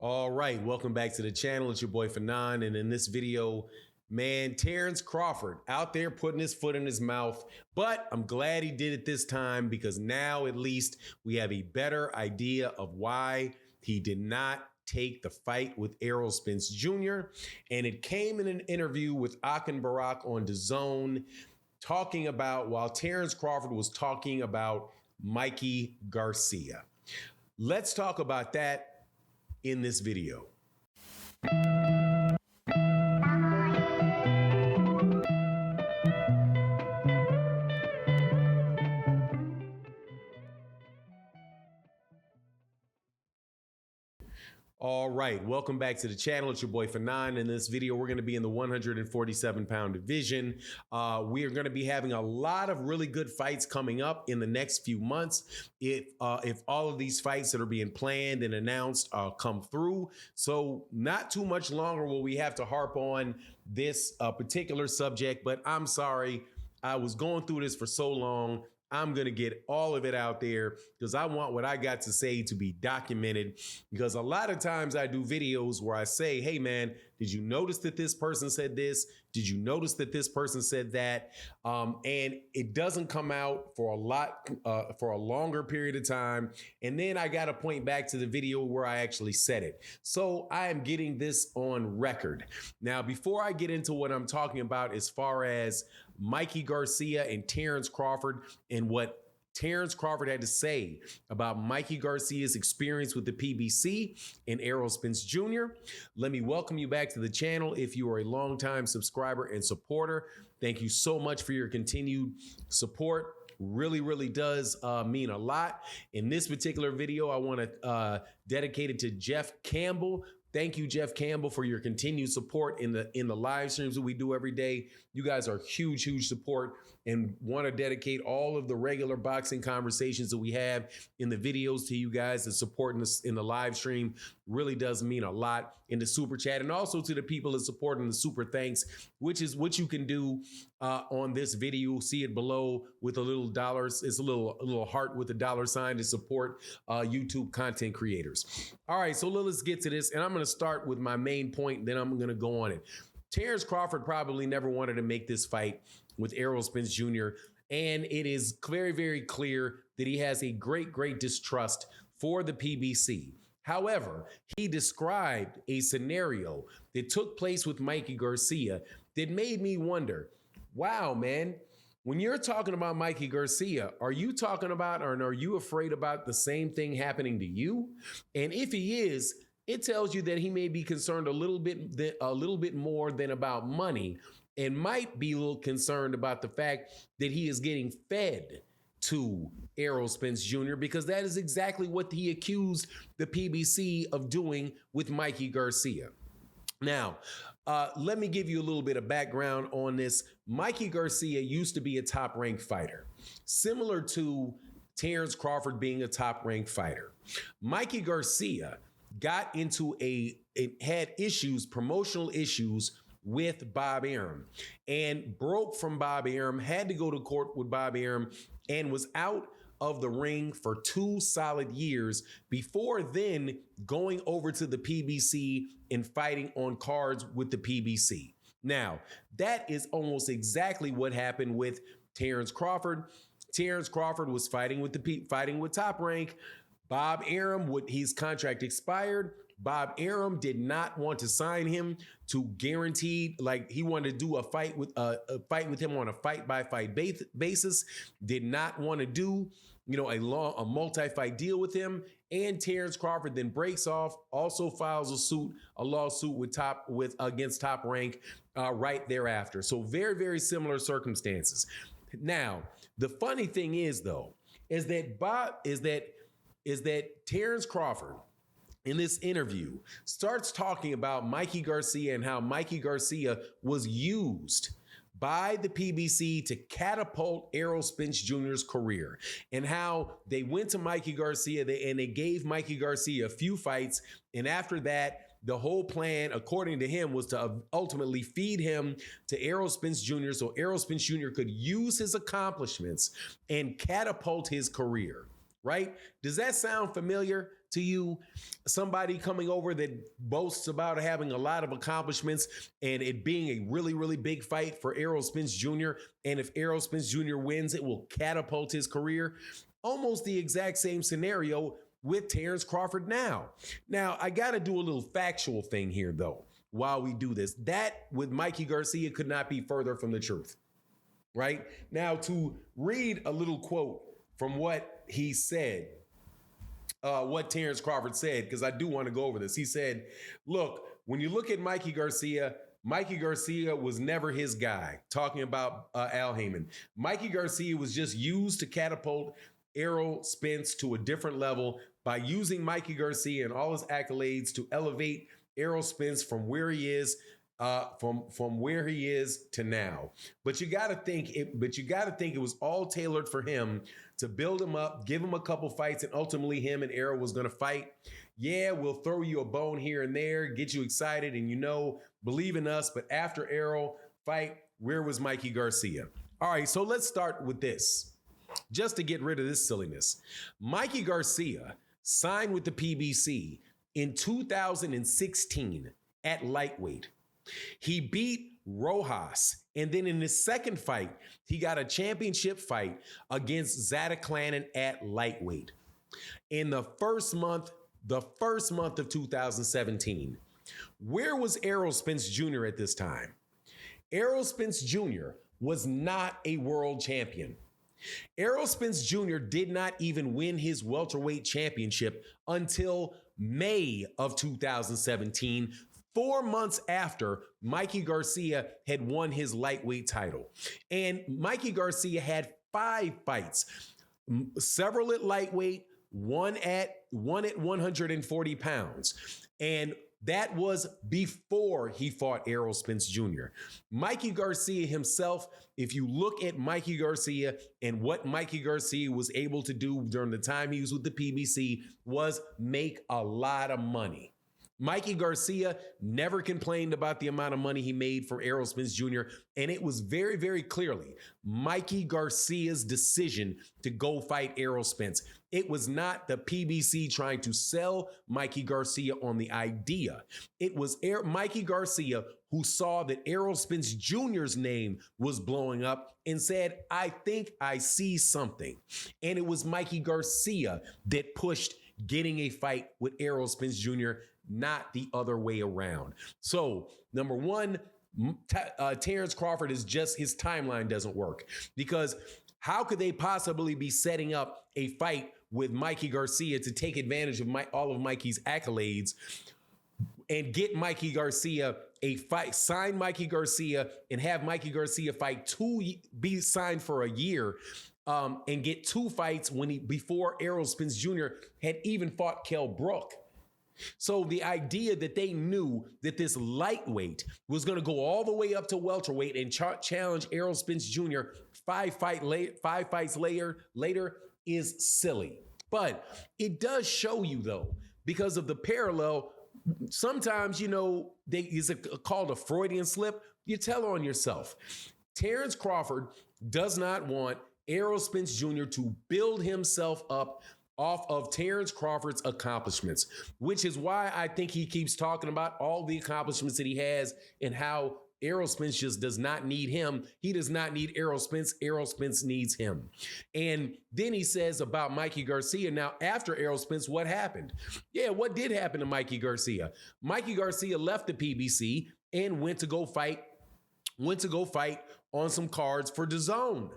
All right, welcome back to the channel. It's your boy Fanon, and in this video, man, Terence Crawford out there putting his foot in his mouth, but I'm glad he did it this time because now at least we have a better idea of why he did not take the fight with Errol Spence Jr. And it came in an interview with Akin Barak on DAZN talking about, while Terence Crawford was talking about Mikey Garcia. Let's talk about that in this video. All right, welcome back to the channel. It's your boy Fanon. In this video, we're going to be in the 147-pound division. We are going to be having a lot of really good fights coming up in the next few months. If all of these fights that are being planned and announced come through. So not too much longer will we have to harp on this particular subject, but I'm sorry. I was going through this for so long. I'm going to get all of it out there because I want what I got to say to be documented, because a lot of times I do videos where I say, hey, man, did you notice that this person said this? Did you notice that this person said that? And it doesn't come out for a longer period of time. And then I got to point back to the video where I actually said it. So I am getting this on record. Now, before I get into what I'm talking about as far as Mikey Garcia and Terence Crawford and what Terence Crawford had to say about Mikey Garcia's experience with the PBC and Errol Spence Jr., let me welcome you back to the channel. If you are a longtime subscriber and supporter, thank you so much for your continued support. Really does mean a lot. In this particular video, I want to dedicate it to Jeff Campbell. Thank you, Jeff Campbell, for your continued support in the live streams that we do every day. You guys are huge support, and want to dedicate all of the regular boxing conversations that we have in the videos to you guys that support us in the live stream. Really does mean a lot. In the super chat, and also to the people that support in the super thanks, which is what you can do on this video. You'll see it below with a little dollars. It's a little heart with a dollar sign to support YouTube content creators. All right, so let's get to this, and I'm going to start with my main point, then I'm going to go on it. Terence Crawford probably never wanted to make this fight with Errol Spence Jr., and it is very clear that he has a great distrust for the PBC. However, he described a scenario that took place with Mikey Garcia that made me wonder, wow, man, when you're talking about Mikey Garcia, are you talking about, or are you afraid about the same thing happening to you? And if he is, it tells you that he may be concerned a little bit more than about money, and might be a little concerned about the fact that he is getting fed to Errol Spence Jr., because that is exactly what he accused the PBC of doing with Mikey Garcia. Now, let me give you a little bit of background on this. Mikey Garcia used to be a top-ranked fighter, similar to Terence Crawford being a top-ranked fighter. Mikey Garcia got into had issues, promotional issues, with Bob Arum, and broke from Bob Arum, had to go to court with Bob Arum, and was out of the ring for 2 solid years before then going over to the PBC and fighting on cards with the PBC. Now, that is almost exactly what happened with Terence Crawford. Terence Crawford was fighting with Top Rank. Bob Arum, his contract expired. Bob Arum did not want to sign him to guaranteed, like he wanted to do a fight with him on a fight-by-fight basis. Did not want to do, a multi-fight deal with him. And Terence Crawford then breaks off, also files a lawsuit against Top Rank right thereafter. So very similar circumstances. Now, the funny thing is though, is that Terence Crawford, in this interview, starts talking about Mikey Garcia and how Mikey Garcia was used by the PBC to catapult Errol Spence Jr.'s career, and how they went to Mikey Garcia and they gave Mikey Garcia a few fights, and after that, the whole plan, according to him, was to ultimately feed him to Errol Spence Jr. so Errol Spence Jr. could use his accomplishments and catapult his career. Right? Does that sound familiar? to you? Somebody coming over that boasts about having a lot of accomplishments and it being a really, really big fight for Errol Spence Jr. And if Errol Spence Jr. wins, it will catapult his career. Almost the exact same scenario with Terence Crawford now. Now, I got to do a little factual thing here, though, while we do this. That with Mikey Garcia could not be further from the truth, right? Now, to read a little quote from what he said, what Terence Crawford said, because I do want to go over this. He said, look, when you look at Mikey Garcia was never his guy, talking about Al Heyman. Mikey Garcia was just used to catapult Errol Spence to a different level by using Mikey Garcia and all his accolades to elevate Errol Spence from where he is, from where he is to now. But you got to think it was all tailored for him to build him up, give him a couple fights, and ultimately him and Errol was going to fight. Yeah, we'll throw you a bone here and there, get you excited, and believe in us. But after Errol fight, where was Mikey Garcia? All right, so let's start with this, just to get rid of this silliness. Mikey Garcia signed with the PBC in 2016 at lightweight. He beat Rojas, and then in his second fight, he got a championship fight against Zadaklanin at lightweight. In the first month of 2017, where was Errol Spence Jr. at this time? Errol Spence Jr. was not a world champion. Errol Spence Jr. did not even win his welterweight championship until May of 2017, 4 months after Mikey Garcia had won his lightweight title. And Mikey Garcia had 5 fights, several at lightweight, one at 140 pounds. And that was before he fought Errol Spence Jr. Mikey Garcia himself, if you look at Mikey Garcia and what Mikey Garcia was able to do during the time he was with the PBC, was make a lot of money. Mikey Garcia never complained about the amount of money he made for Errol Spence Jr., and it was very, very clearly Mikey Garcia's decision to go fight Errol Spence. It was not the PBC trying to sell Mikey Garcia on the idea. It was Mikey Garcia who saw that Errol Spence Jr.'s name was blowing up and said, I think I see something. And it was Mikey Garcia that pushed getting a fight with Errol Spence Jr., not the other way around. So, number one, Terence Crawford is just, his timeline doesn't work, because how could they possibly be setting up a fight with Mikey Garcia to take advantage of all of Mikey's accolades and get Mikey Garcia a fight, sign Mikey Garcia and have Mikey Garcia fight be signed for a year, and get 2 fights before Errol Spence Jr. had even fought Kell Brook? So the idea that they knew that this lightweight was going to go all the way up to welterweight and challenge Errol Spence Jr. 5 fights later is silly. But it does show you, though, because of the parallel, sometimes, is called a Freudian slip. You tell on yourself. Terence Crawford does not want Errol Spence Jr. to build himself up off of Terence Crawford's accomplishments, which is why I think he keeps talking about all the accomplishments that he has and how Errol Spence just does not need him. He does not need Errol Spence. Errol Spence needs him. And then he says about Mikey Garcia. Now, after Errol Spence, what happened? Yeah, what did happen to Mikey Garcia? Mikey Garcia left the PBC and went to go fight on some cards for DAZN,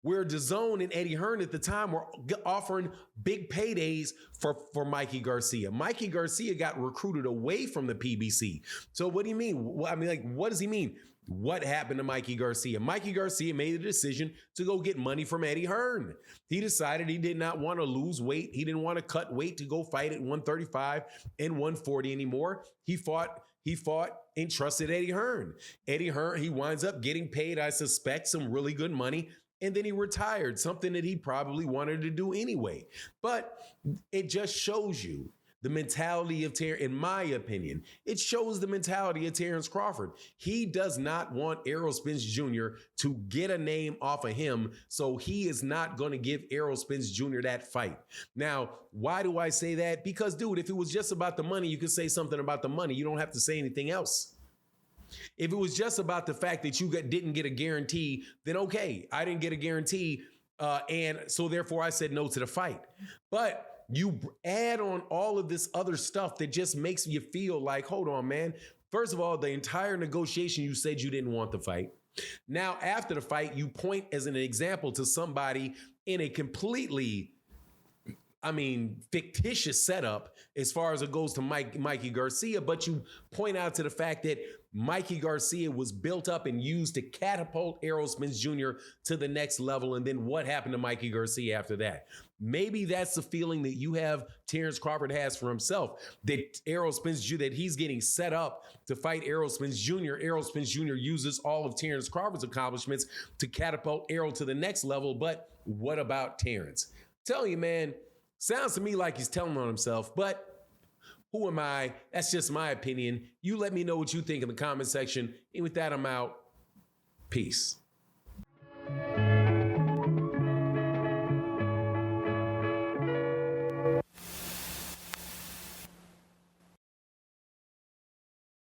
where DAZN and Eddie Hearn at the time were offering big paydays for Mikey Garcia. Mikey Garcia got recruited away from the PBC. So what do you mean? What does he mean? What happened to Mikey Garcia? Mikey Garcia made a decision to go get money from Eddie Hearn. He decided he did not want to lose weight. He didn't want to cut weight to go fight at 135 and 140 anymore. He fought and trusted Eddie Hearn. Eddie Hearn, he winds up getting paid, I suspect, some really good money. And then he retired, something that he probably wanted to do anyway. But it just shows you the mentality of Terence, in my opinion, it shows the mentality of Terence Crawford. He does not want Errol Spence Jr. to get a name off of him, so he is not going to give Errol Spence Jr. that fight. Now, why do I say that? Because, dude, if it was just about the money, you could say something about the money. You don't have to say anything else. If it was just about the fact that you didn't get a guarantee, then okay, I didn't get a guarantee, and so therefore I said no to the fight. But you add on all of this other stuff that just makes you feel like, hold on, man. First of all, the entire negotiation, you said you didn't want the fight. Now, after the fight, you point as an example to somebody in a completely, fictitious setup as far as it goes to Mikey Garcia, but you point out to the fact that Mikey Garcia was built up and used to catapult Errol Spence Jr. to the next level. And then what happened to Mikey Garcia after that? Maybe that's the feeling that you have, Terence Crawford has for himself, that Errol Spence Jr., that he's getting set up to fight Errol Spence Jr. Errol Spence Jr. uses all of Terence Crawford's accomplishments to catapult Errol to the next level. But what about Terence? Tell you, man, sounds to me like he's telling on himself, but who am I? That's just my opinion. You let me know what you think in the comment section. And with that, I'm out. Peace.